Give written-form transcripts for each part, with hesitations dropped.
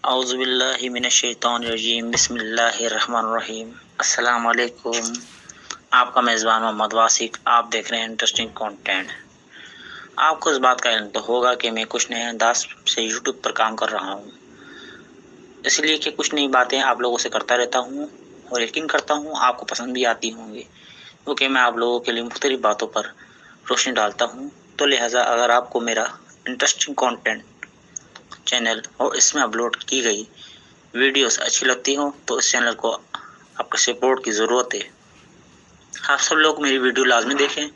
اعوذ باللہ من الشیطان الرجیم، بسم اللہ الرحمن الرحیم۔ السلام علیکم، آپ کا میزبان محمد واسق، آپ دیکھ رہے ہیں انٹرسٹنگ کانٹینٹ۔ آپ کو اس بات کا علم تو ہوگا کہ میں کچھ نئے انداز سے یوٹیوب پر کام کر رہا ہوں، اس لیے کہ کچھ نئی باتیں آپ لوگوں سے کرتا رہتا ہوں اور یقین کرتا ہوں آپ کو پسند بھی آتی ہوں گی، کیونکہ میں آپ لوگوں کے لیے مختلف باتوں پر روشنی ڈالتا ہوں۔ تو لہٰذا اگر آپ کو میرا انٹرسٹنگ کانٹینٹ چینل اور اس میں اپلوڈ کی گئی ویڈیوز اچھی لگتی ہوں تو اس چینل کو آپ کے سپورٹ کی ضرورت ہے۔ آپ سب لوگ میری ویڈیو لازمی دیکھیں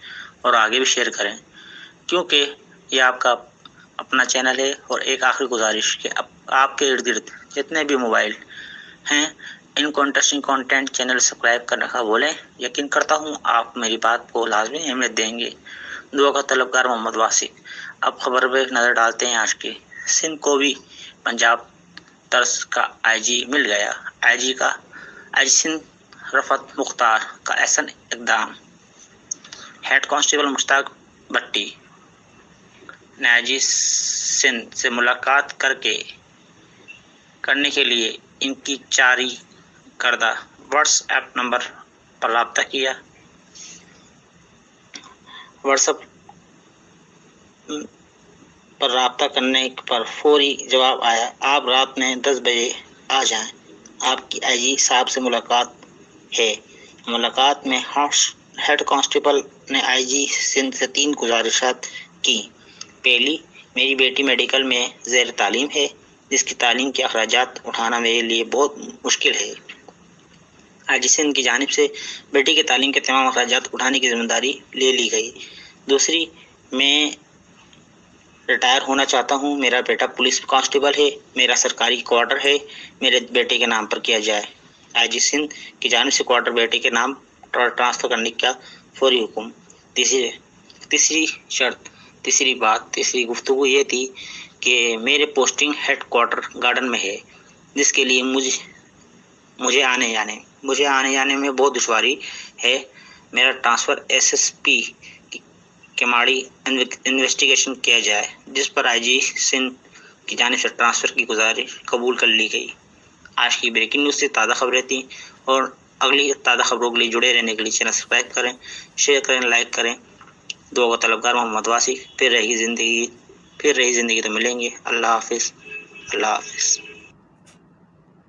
اور آگے بھی شیئر کریں، کیونکہ یہ آپ کا اپنا چینل ہے۔ اور ایک آخری گزارش کہ آپ کے ارد گرد جتنے بھی موبائل ہیں ان کو انٹرسٹنگ کانٹینٹ چینل سبسکرائب کرنے کا بولیں۔ یقین کرتا ہوں آپ میری بات کو لازمی اہمیت دیں گے۔ دعا کا طلبگار محمد واسق۔ اب خبر پہ نظر ڈالتے ہیں آج کی۔ سندھ کو بھی پنجاب طرز کا آئی جی مل گیا۔ آئی جی سندھ رفعت مختار کا احسن اقدام۔ ہیڈ کانسٹیبل مشتاق بھٹی نے آئی جی سندھ سے ملاقات کرنے کے لیے ان کی جاری کردہ واٹس ایپ نمبر پر رابطہ کیا۔ واٹس ایپ پر رابطہ کرنے پر فوری جواب آیا، آپ رات میں 10 بجے آ جائیں، آپ کی آئی جی صاحب سے ملاقات ہے۔ ملاقات میں ہیڈ کانسٹیبل نے آئی جی سندھ سے 3 گزارشات کی۔ پہلی، میری بیٹی میڈیکل میں زیر تعلیم ہے، جس کی تعلیم کے اخراجات اٹھانا میرے لیے بہت مشکل ہے۔ آئی جی سندھ کی جانب سے بیٹی کی تعلیم کے تمام اخراجات اٹھانے کی ذمہ داری لے لی گئی۔ دوسری، میں ریٹائر ہونا چاہتا ہوں، میرا بیٹا پولیس کانسٹیبل ہے، میرا سرکاری کوارٹر ہے، میرے بیٹے کے نام پر کیا جائے۔ آئی جی سندھ کی جانب سے کوارٹر بیٹے کے نام ٹرانسفر کرنے کا فوری حکم۔ تیسری گفتگو یہ تھی کہ میرے پوسٹنگ ہیڈ کوارٹر گارڈن میں ہے، جس کے لیے مجھے آنے جانے میں بہت دشواری ہے۔ میرا transfer S S P Keamari investigation کیا جائے، جس پر آئی جی سندھ کی جانب سے ٹرانسفر کی گزارش قبول کر لی گئی۔ آج کی بریکنگ نیوز سے تازہ خبریں تھیں، اور اگلی تازہ خبروں کے لیے جڑے رہنے کے لیے چینل سبسکرائب کریں، شیئر کریں، لائک کریں۔ دعا کا طلبگار محمد واسق۔ پھر رہی زندگی تو ملیں گے۔ اللہ حافظ، اللہ حافظ۔